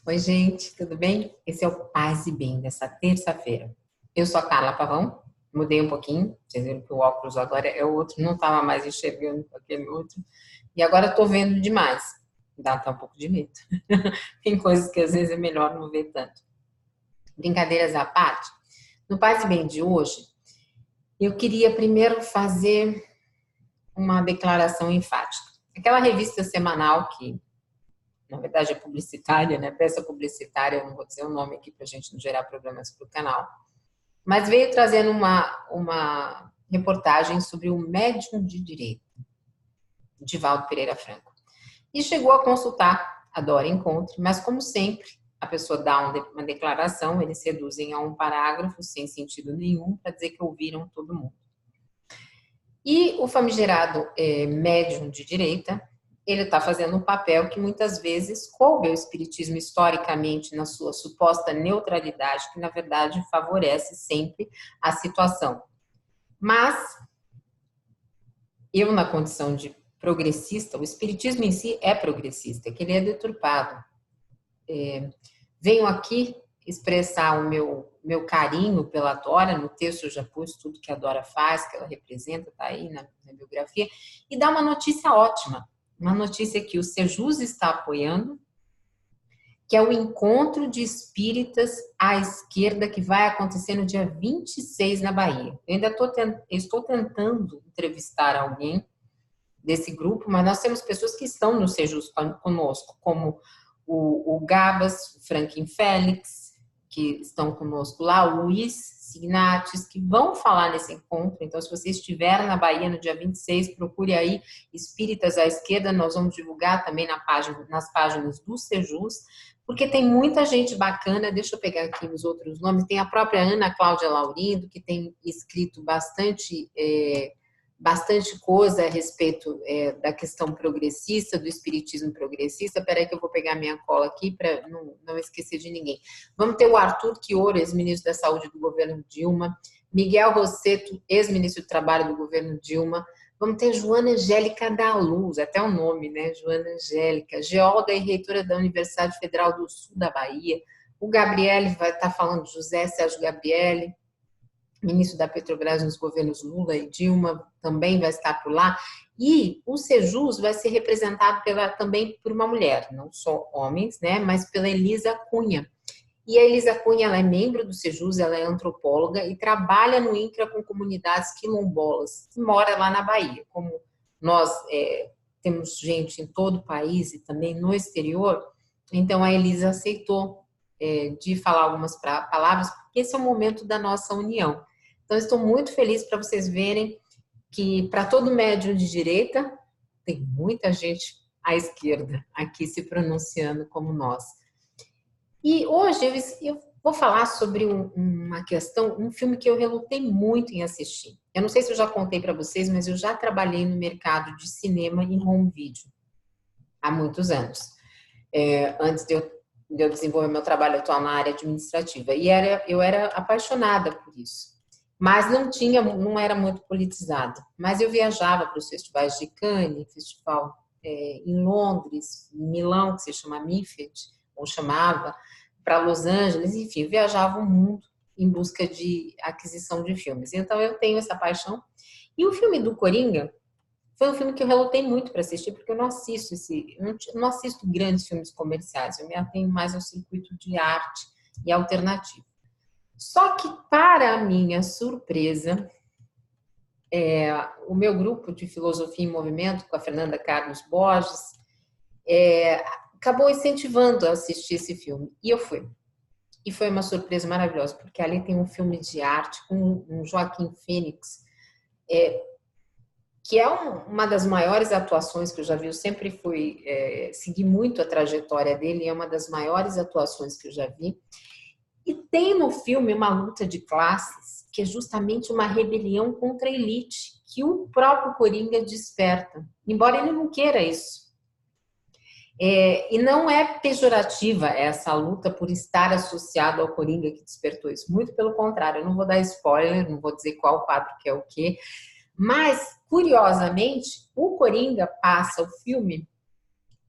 Oi, gente, tudo bem? Esse é o Paz e Bem dessa terça-feira. Eu sou a Carla Pavão, mudei um pouquinho, vocês viram que o óculos agora é outro, não estava mais enxergando com aquele outro, e agora estou vendo demais. Dá até um pouco de medo. Tem coisas que às vezes é melhor não ver tanto. Brincadeiras à parte, no Paz e Bem de hoje, eu queria primeiro fazer uma declaração enfática. Aquela revista semanal que na verdade é publicitária, né? Peça publicitária, eu não vou dizer o nome aqui para a gente não gerar problemas para o canal, mas veio trazendo uma reportagem sobre o médium de direito, Divaldo Pereira Franco. E chegou a consultar a Dora Encontre, mas como sempre, a pessoa dá uma declaração, eles reduzem a um parágrafo sem sentido nenhum para dizer que ouviram todo mundo. E o famigerado médium de direita, ele está fazendo um papel que muitas vezes coube ao espiritismo historicamente na sua suposta neutralidade, que na verdade favorece sempre a situação. Mas eu, na condição de progressista, o espiritismo em si é progressista, que ele é deturpado. Venho aqui expressar o meu carinho pela Dora, no texto eu já pus tudo que a Dora faz, que ela representa, está aí na biografia, e dá uma notícia ótima. Uma notícia que o Sejus está apoiando, que é o encontro de espíritas à esquerda que vai acontecer no dia 26 na Bahia. Eu ainda estou tentando entrevistar alguém desse grupo, mas nós temos pessoas que estão no Sejus conosco, como o Gabas, o Franklin Félix, que estão conosco lá, o Luiz Signatis, que vão falar nesse encontro. Então, se você estiver na Bahia no dia 26, procure aí Espíritas à Esquerda, nós vamos divulgar também nas páginas do Sejus, porque tem muita gente bacana. Deixa eu pegar aqui os outros nomes. Tem a própria Ana Cláudia Laurindo, que tem escrito bastante coisa a respeito da questão progressista, do espiritismo progressista. Peraí que eu vou pegar minha cola aqui para não esquecer de ninguém. Vamos ter o Arthur Chioro, ex-ministro da Saúde do governo Dilma, Miguel Rosseto, ex-ministro do Trabalho do governo Dilma, vamos ter Joana Angélica da Luz, até o nome, né? Joana Angélica, geóloga e reitora da Universidade Federal do Sul da Bahia, o Gabriele vai estar falando, José Sérgio Gabriele, ministro da Petrobras nos governos Lula e Dilma, também vai estar por lá. E o Sejus vai ser representado também por uma mulher, não só homens, né, mas pela Elisa Cunha. E a Elisa Cunha, ela é membro do Sejus, ela é antropóloga e trabalha no INCRA com comunidades quilombolas, que mora lá na Bahia. Como nós temos gente em todo o país e também no exterior, então a Elisa aceitou de falar algumas palavras, porque esse é o momento da nossa união. Então, estou muito feliz para vocês verem que, para todo médium de direita, tem muita gente à esquerda aqui se pronunciando como nós. E hoje eu vou falar sobre uma questão, um filme que eu relutei muito em assistir. Eu não sei se eu já contei para vocês, mas eu já trabalhei no mercado de cinema e home video há muitos anos. Antes de eu desenvolver meu trabalho atual na área administrativa. E eu era apaixonada por isso. Mas não era muito politizado. Mas eu viajava para os festivais de Cannes, festival em Londres, em Milão, que se chama MIFED, ou chamava, para Los Angeles, enfim, eu viajava o mundo em busca de aquisição de filmes. Então eu tenho essa paixão. E o filme do Coringa foi um filme que eu relutei muito para assistir, porque eu não assisto grandes filmes comerciais, eu me atenho mais ao circuito de arte e alternativo. Só que, para a minha surpresa, o meu grupo de Filosofia em Movimento, com a Fernanda Carlos Borges, acabou incentivando a assistir esse filme. E eu fui. E foi uma surpresa maravilhosa, porque ali tem um filme de arte com um Joaquim Fênix, que é uma das maiores atuações que eu já vi. Eu sempre segui muito a trajetória dele, é uma das maiores atuações que eu já vi. E tem no filme uma luta de classes, que é justamente uma rebelião contra a elite, que o próprio Coringa desperta, embora ele não queira isso. E não é pejorativa essa luta por estar associado ao Coringa que despertou isso. Muito pelo contrário, eu não vou dar spoiler, não vou dizer qual quadro que é o quê, mas, curiosamente, o Coringa passa o filme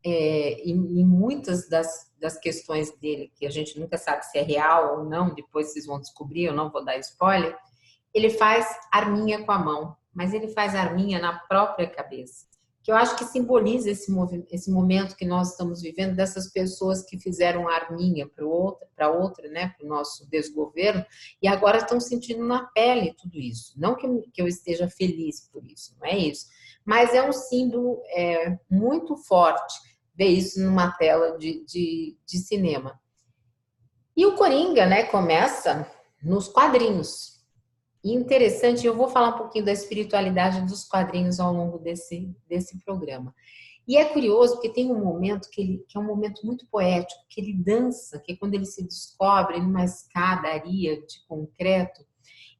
em muitas das das questões dele, que a gente nunca sabe se é real ou não, depois vocês vão descobrir, eu não vou dar spoiler, ele faz arminha com a mão, mas ele faz arminha na própria cabeça, que eu acho que simboliza esse momento que nós estamos vivendo, dessas pessoas que fizeram arminha para outra, né, para o nosso desgoverno, e agora estão sentindo na pele tudo isso. Não que eu esteja feliz por isso, não é isso, mas é um símbolo muito forte ver isso numa tela de cinema. E o Coringa, né, começa nos quadrinhos. E interessante, eu vou falar um pouquinho da espiritualidade dos quadrinhos ao longo desse programa. E é curioso porque tem um momento que é um momento muito poético, que ele dança, que é quando ele se descobre numa escadaria de concreto,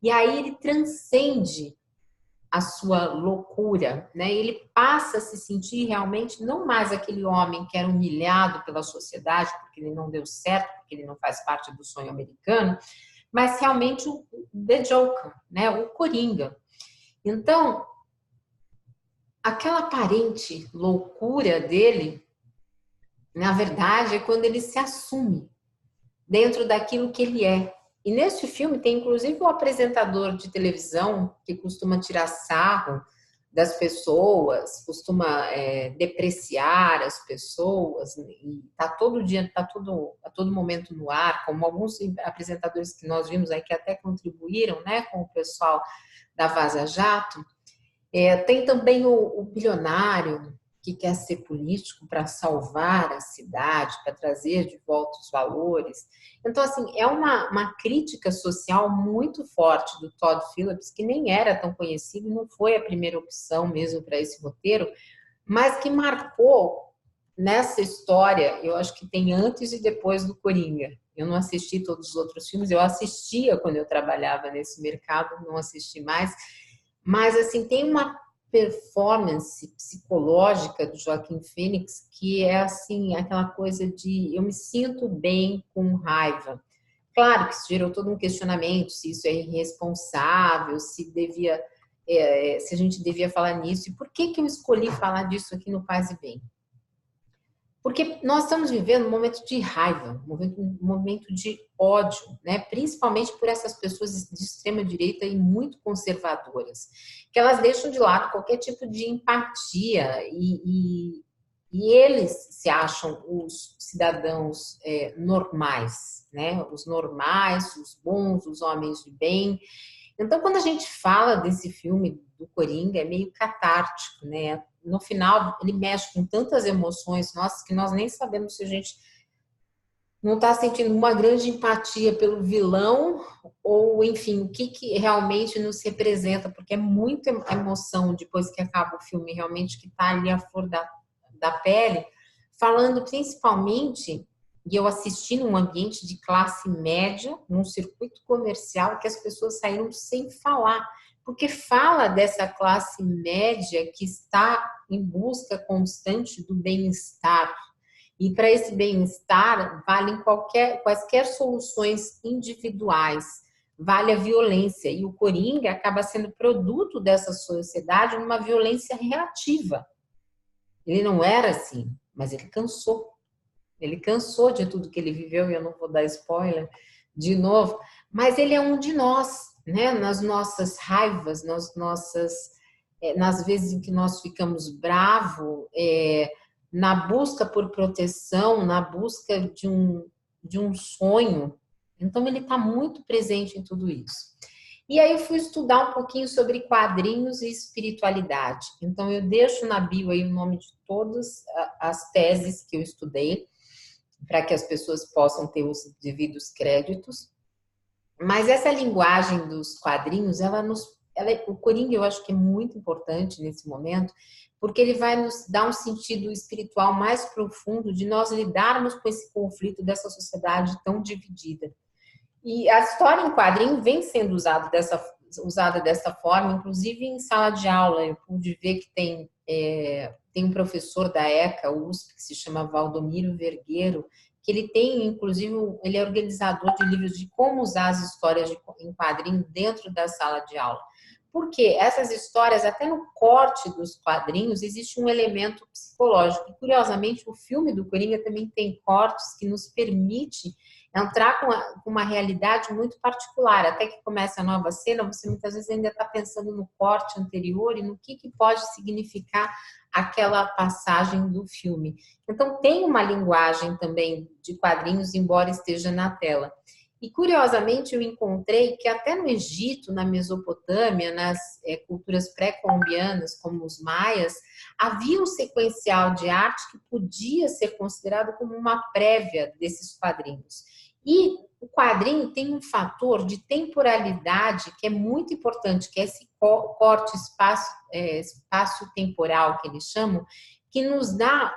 e aí ele transcende a sua loucura, né? Ele passa a se sentir realmente não mais aquele homem que era humilhado pela sociedade porque ele não deu certo, porque ele não faz parte do sonho americano, mas realmente o The Joker, né? O Coringa. Então, aquela aparente loucura dele, na verdade, é quando ele se assume dentro daquilo que ele é. E neste filme tem inclusive um apresentador de televisão que costuma tirar sarro das pessoas, costuma depreciar as pessoas, e está todo dia, está a todo momento no ar, como alguns apresentadores que nós vimos aí que até contribuíram, né, com o pessoal da Vaza Jato. Tem também o bilionário que quer ser político para salvar a cidade, para trazer de volta os valores. Então, assim, é uma crítica social muito forte do Todd Phillips, que nem era tão conhecido, não foi a primeira opção mesmo para esse roteiro, mas que marcou nessa história, eu acho que tem antes e depois do Coringa. Eu não assisti todos os outros filmes, eu assistia quando eu trabalhava nesse mercado, não assisti mais, mas, assim, tem uma performance psicológica do Joaquin Phoenix que é, assim, aquela coisa de eu me sinto bem com raiva. Claro que isso gerou todo um questionamento, se isso é irresponsável, se se a gente devia falar nisso. E por que eu escolhi falar disso aqui no Paz e Bem? Porque nós estamos vivendo um momento de raiva, um momento de ódio, né? Principalmente por essas pessoas de extrema direita e muito conservadoras, que elas deixam de lado qualquer tipo de empatia e eles se acham os cidadãos normais, né? Os normais, os bons, os homens de bem. Então, quando a gente fala desse filme do Coringa, é meio catártico, né? No final, ele mexe com tantas emoções nossas que nós nem sabemos se a gente não está sentindo uma grande empatia pelo vilão ou, enfim, o que realmente nos representa, porque é muita emoção depois que acaba o filme, realmente, que está ali à flor da pele, falando principalmente, e eu assisti num ambiente de classe média, num circuito comercial, que as pessoas saíram sem falar, porque fala dessa classe média que está em busca constante do bem-estar. E para esse bem-estar, valem quaisquer soluções individuais, vale a violência. E o Coringa acaba sendo produto dessa sociedade numa violência reativa. Ele não era assim, mas ele cansou. Ele cansou de tudo que ele viveu, e eu não vou dar spoiler de novo, mas ele é um de nós, né? Nas nossas raivas, nas vezes em que nós ficamos bravos, na busca por proteção, na busca de um sonho. Então, ele está muito presente em tudo isso. E aí eu fui estudar um pouquinho sobre quadrinhos e espiritualidade. Então, eu deixo na bio aí o nome de todas as teses que eu estudei, para que as pessoas possam ter os devidos créditos. Mas essa linguagem dos quadrinhos, o Coringa eu acho que é muito importante nesse momento, porque ele vai nos dar um sentido espiritual mais profundo de nós lidarmos com esse conflito dessa sociedade tão dividida. E a história em quadrinho vem sendo usada dessa forma, inclusive em sala de aula. Eu pude ver que tem um professor da ECA, USP, que se chama Valdomiro Vergueiro, que ele tem, inclusive, ele é organizador de livros de como usar as histórias em quadrinho dentro da sala de aula. Porque essas histórias, até no corte dos quadrinhos, existe um elemento psicológico. E, curiosamente, o filme do Coringa também tem cortes que nos permite entrar com uma realidade muito particular. Até que começa a nova cena, você muitas vezes ainda está pensando no corte anterior e no que pode significar aquela passagem do filme. Então, tem uma linguagem também de quadrinhos, embora esteja na tela. E, curiosamente, eu encontrei que até no Egito, na Mesopotâmia, nas culturas pré-colombianas, como os maias, havia um sequencial de arte que podia ser considerado como uma prévia desses quadrinhos. E o quadrinho tem um fator de temporalidade que é muito importante, que é esse corte espaço-temporal que eles chamam, que nos dá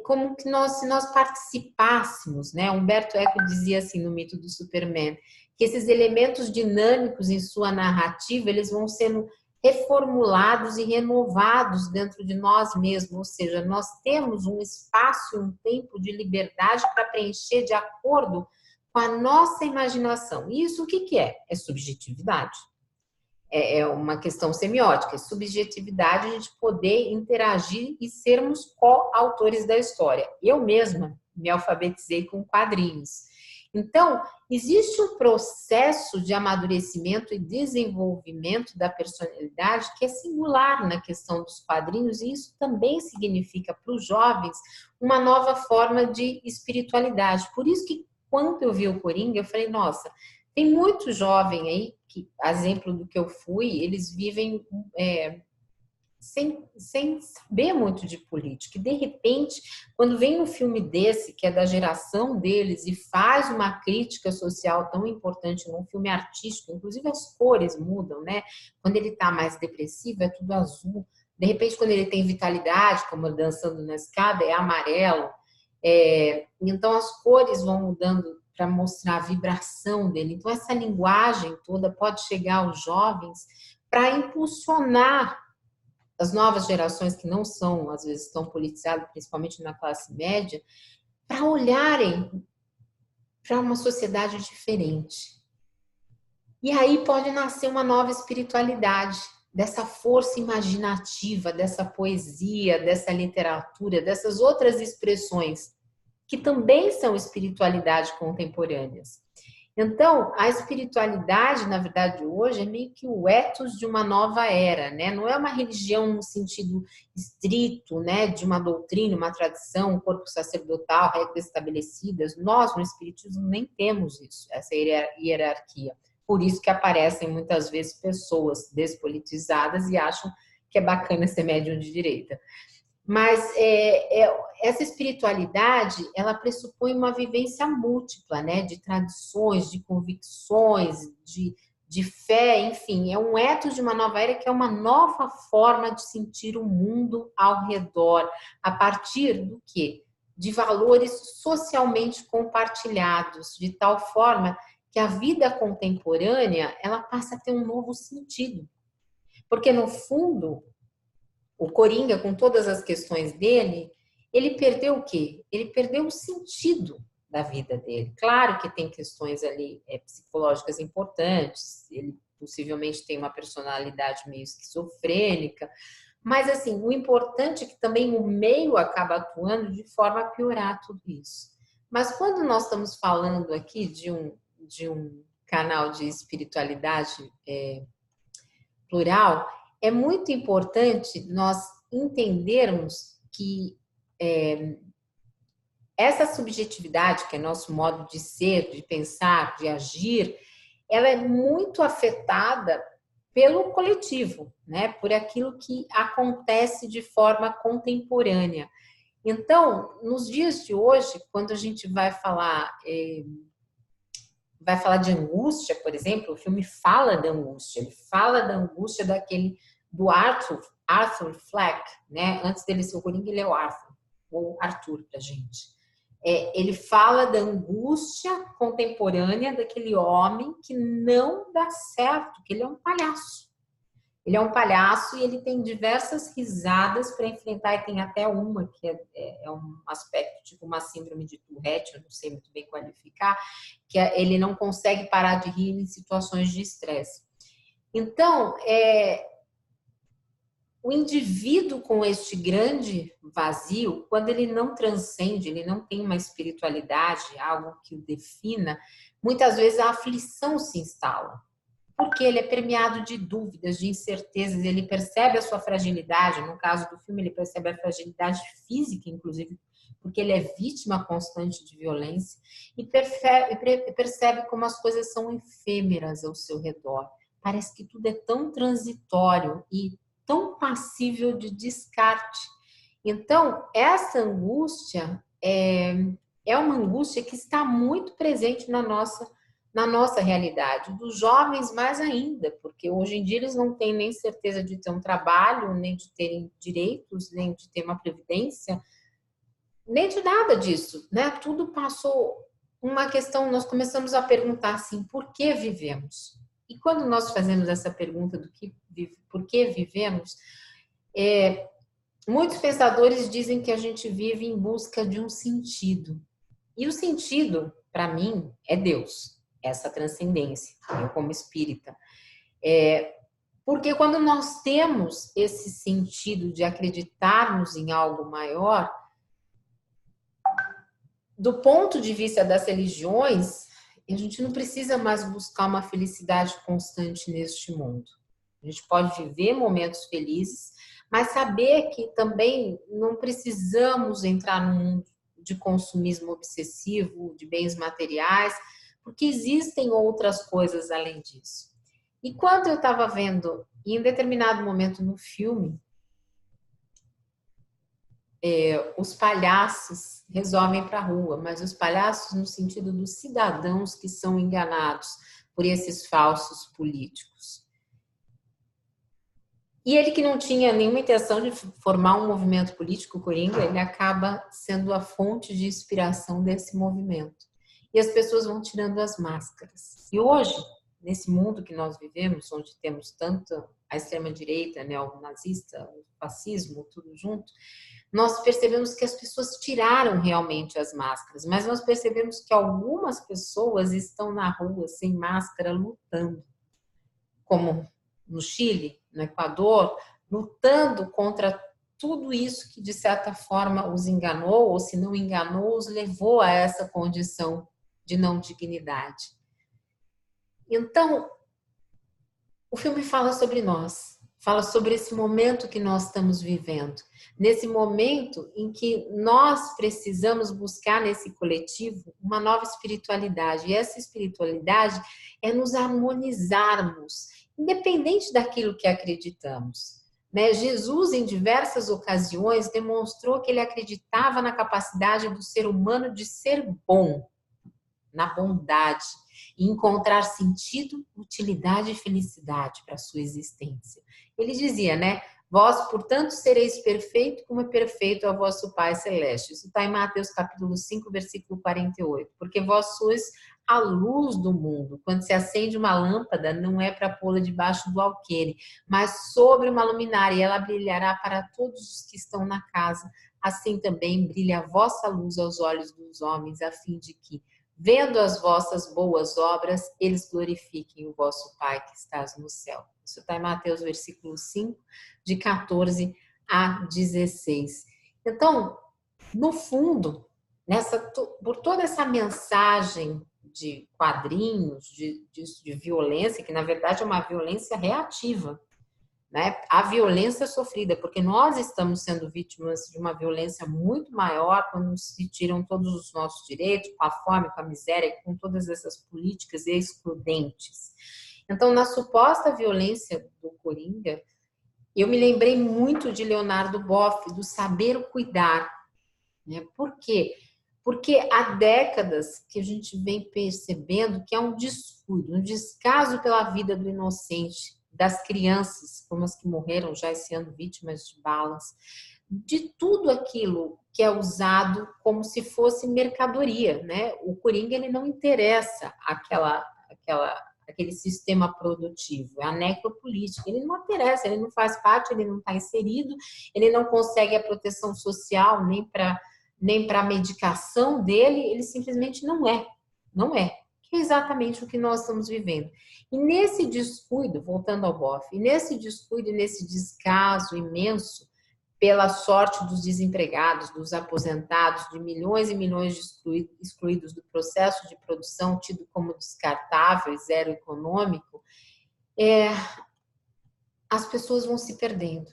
como que se nós participássemos, né? Humberto Eco dizia assim no mito do Superman, que esses elementos dinâmicos em sua narrativa, eles vão sendo reformulados e renovados dentro de nós mesmos, ou seja, nós temos um espaço e um tempo de liberdade para preencher de acordo com a nossa imaginação. E isso o que é? É subjetividade. É uma questão semiótica, é subjetividade, a gente poder interagir e sermos coautores da história. Eu mesma me alfabetizei com quadrinhos. Então, existe um processo de amadurecimento e desenvolvimento da personalidade que é singular na questão dos quadrinhos, e isso também significa para os jovens uma nova forma de espiritualidade. Por isso que, quando eu vi o Coringa, eu falei, nossa, tem muito jovem aí, que, exemplo do que eu fui, eles vivem sem saber muito de política. E, de repente, quando vem um filme desse, que é da geração deles, e faz uma crítica social tão importante num filme artístico, inclusive as cores mudam, né? Quando ele está mais depressivo, é tudo azul. De repente, quando ele tem vitalidade, como Dançando na Escada, é amarelo. Então, as cores vão mudando para mostrar a vibração dele. Então, essa linguagem toda pode chegar aos jovens para impulsionar as novas gerações que não são, às vezes, tão politizadas, principalmente na classe média, para olharem para uma sociedade diferente. E aí pode nascer uma nova espiritualidade, dessa força imaginativa, dessa poesia, dessa literatura, dessas outras expressões, que também são espiritualidade contemporâneas. Então, a espiritualidade, na verdade, hoje é meio que o ethos de uma nova era, né? Não é uma religião no sentido estrito, né? De uma doutrina, uma tradição, um corpo sacerdotal, regras estabelecidas. Nós, no espiritismo, nem temos isso, essa hierarquia. Por isso que aparecem muitas vezes pessoas despolitizadas e acham que é bacana ser médium de direita. Mas essa espiritualidade, ela pressupõe uma vivência múltipla, né? De tradições, de convicções, de fé, enfim. É um ethos de uma nova era que é uma nova forma de sentir o mundo ao redor, a partir do quê? De valores socialmente compartilhados, de tal forma que a vida contemporânea, ela passa a ter um novo sentido. Porque, no fundo, o Coringa, com todas as questões dele, ele perdeu o quê? Ele perdeu o sentido da vida dele. Claro que tem questões ali psicológicas importantes, ele possivelmente tem uma personalidade meio esquizofrênica, mas assim, o importante é que também o meio acaba atuando de forma a piorar tudo isso. Mas quando nós estamos falando aqui de um canal de espiritualidade plural, é muito importante nós entendermos que essa subjetividade, que é nosso modo de ser, de pensar, de agir, ela é muito afetada pelo coletivo, né? Por aquilo que acontece de forma contemporânea. Então, nos dias de hoje, quando a gente vai falar de angústia, por exemplo, o filme fala da angústia, ele fala da angústia do Arthur Fleck, né? Antes dele ser o Coringa, ele é o Arthur, ou Arthur pra gente. Ele fala da angústia contemporânea daquele homem que não dá certo, que ele é um palhaço. Ele é um palhaço e ele tem diversas risadas para enfrentar, e tem até uma que é um aspecto, tipo uma síndrome de Tourette, eu não sei muito bem qualificar, que ele não consegue parar de rir em situações de estresse. Então, o indivíduo com este grande vazio, quando ele não transcende, ele não tem uma espiritualidade, algo que o defina, muitas vezes a aflição se instala. Porque ele é permeado de dúvidas, de incertezas, ele percebe a sua fragilidade. No caso do filme, ele percebe a fragilidade física, inclusive, porque ele é vítima constante de violência, e percebe como as coisas são efêmeras ao seu redor. Parece que tudo é tão transitório e tão passível de descarte. Então, essa angústia é uma angústia que está muito presente na nossa realidade, dos jovens mais ainda, porque hoje em dia eles não têm nem certeza de ter um trabalho, nem de terem direitos, nem de ter uma previdência, nem de nada disso, né? Tudo passou uma questão, nós começamos a perguntar assim, por que vivemos? E quando nós fazemos essa pergunta por que vivemos, muitos pensadores dizem que a gente vive em busca de um sentido. E o sentido, para mim, é Deus, essa transcendência, eu como espírita. Porque quando nós temos esse sentido de acreditarmos em algo maior, do ponto de vista das religiões, a gente não precisa mais buscar uma felicidade constante neste mundo. A gente pode viver momentos felizes, mas saber que também não precisamos entrar num mundo de consumismo obsessivo, de bens materiais, porque existem outras coisas além disso. E quando eu estava vendo, em determinado momento no filme, os palhaços resolvem para a rua, mas os palhaços no sentido dos cidadãos que são enganados por esses falsos políticos. E ele que não tinha nenhuma intenção de formar um movimento político, Coringa, ele acaba sendo a fonte de inspiração desse movimento. E as pessoas vão tirando as máscaras. E hoje, nesse mundo que nós vivemos, onde temos tanto a extrema-direita, neonazista, o fascismo, tudo junto, nós percebemos que as pessoas tiraram realmente as máscaras, mas nós percebemos que algumas pessoas estão na rua sem máscara lutando, como no Chile, no Equador, lutando contra tudo isso que de certa forma os enganou, ou se não enganou, os levou a essa condição de não dignidade. Então, o filme fala sobre nós, fala sobre esse momento que nós estamos vivendo, nesse momento em que nós precisamos buscar nesse coletivo uma nova espiritualidade. E essa espiritualidade é nos harmonizarmos, independente daquilo que acreditamos. Jesus, em diversas ocasiões, demonstrou que ele acreditava na capacidade do ser humano de ser bom, na bondade, e encontrar sentido, utilidade e felicidade para a sua existência. Ele dizia, vós, portanto, sereis perfeito como é perfeito é o vosso Pai Celeste. Isso está em Mateus capítulo 5, versículo 48. Porque vós sois a luz do mundo. Quando se acende uma lâmpada, não é para pô-la debaixo do alqueire, mas sobre uma luminária, e ela brilhará para todos os que estão na casa. Assim também brilha a vossa luz aos olhos dos homens, a fim de que, vendo as vossas boas obras, eles glorifiquem o vosso Pai que estás no céu. Isso está em Mateus, versículo 5, de 14 a 16. Então, no fundo, por toda essa mensagem de quadrinhos, de violência, que na verdade é uma violência reativa, a violência sofrida, porque nós estamos sendo vítimas de uma violência muito maior quando se tiram todos os nossos direitos, com a fome, com a miséria, com todas essas políticas excludentes. Então, na suposta violência do Coringa, eu me lembrei muito de Leonardo Boff, do saber cuidar. Por quê? Porque há décadas que a gente vem percebendo que é um descuido, um descaso pela vida do inocente, das crianças, como as que morreram já esse ano vítimas de balas, de tudo aquilo que é usado como se fosse mercadoria, O Coringa, ele não interessa aquele sistema produtivo, é a necropolítica, ele não interessa, ele não faz parte, ele não está inserido, ele não consegue a proteção social nem para a medicação dele, ele simplesmente não é. que é exatamente o que nós estamos vivendo. E nesse descuido, voltando ao BOF, nesse descuido e nesse descaso imenso pela sorte dos desempregados, dos aposentados, de milhões e milhões de excluídos do processo de produção, tido como descartável e zero econômico, as pessoas vão se perdendo.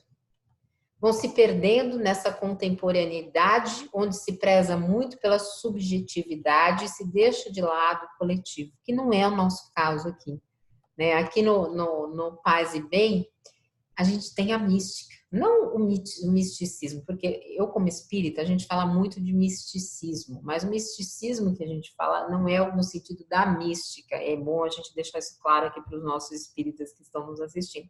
Vão se perdendo nessa contemporaneidade, onde se preza muito pela subjetividade e se deixa de lado o coletivo, que não é o nosso caso aqui. Né? Aqui no Paz e Bem, a gente tem a mística, não o misticismo, porque eu, como espírita, a gente fala muito de misticismo, mas o misticismo que a gente fala não é no sentido da mística. É bom a gente deixar isso claro aqui para os nossos espíritas que estão nos assistindo.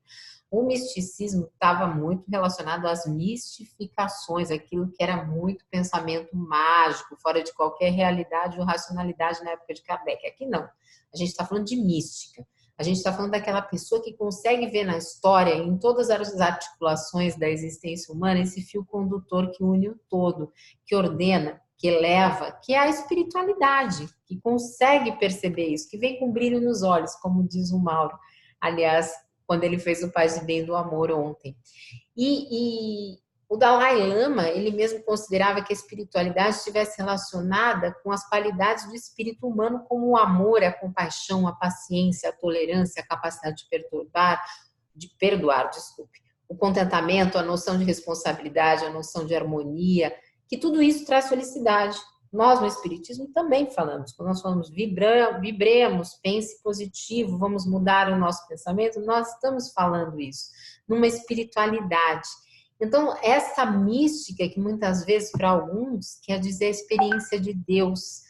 O misticismo estava muito relacionado às mistificações, aquilo que era muito pensamento mágico, fora de qualquer realidade ou racionalidade na época de Kardec. Aqui não, a gente está falando de mística. A gente está falando daquela pessoa que consegue ver na história, em todas as articulações da existência humana, esse fio condutor que une o todo, que ordena, que eleva, que é a espiritualidade, que consegue perceber isso, que vem com brilho nos olhos, como diz o Mauro, aliás, quando ele fez o Paz e Bem do Amor ontem. E o Dalai Lama, ele mesmo considerava que a espiritualidade estivesse relacionada com as qualidades do espírito humano, como o amor, a compaixão, a paciência, a tolerância, a capacidade de perdoar, o contentamento, a noção de responsabilidade, a noção de harmonia, que tudo isso traz felicidade. Nós, no Espiritismo, também falamos. Quando nós falamos vibremos, pense positivo, vamos mudar o nosso pensamento, nós estamos falando isso, numa espiritualidade. Então, essa mística que muitas vezes para alguns quer dizer a experiência de Deus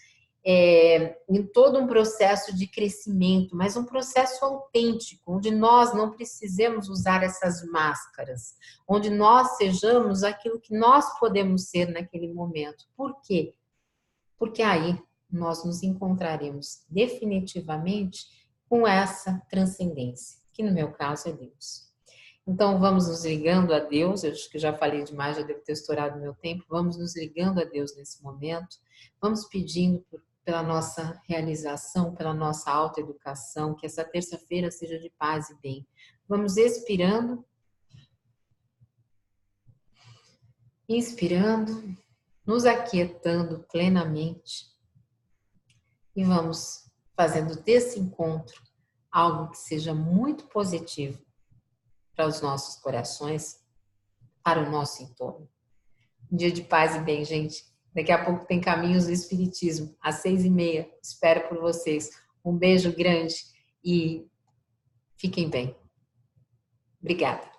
em todo um processo de crescimento, mas um processo autêntico, onde nós não precisemos usar essas máscaras, onde nós sejamos aquilo que nós podemos ser naquele momento. Por quê? Porque aí nós nos encontraremos definitivamente com essa transcendência, que no meu caso é Deus. Então, vamos nos ligando a Deus, eu acho que já falei demais, já devo ter estourado meu tempo, vamos nos ligando a Deus nesse momento, vamos pedindo pela nossa realização, pela nossa autoeducação, que essa terça-feira seja de paz e bem. Vamos expirando, inspirando, nos aquietando plenamente e vamos fazendo desse encontro algo que seja muito positivo para os nossos corações, para o nosso entorno. Um dia de paz e bem, gente. Daqui a pouco tem Caminhos do Espiritismo, às 6h30. Espero por vocês. Um beijo grande e fiquem bem. Obrigada.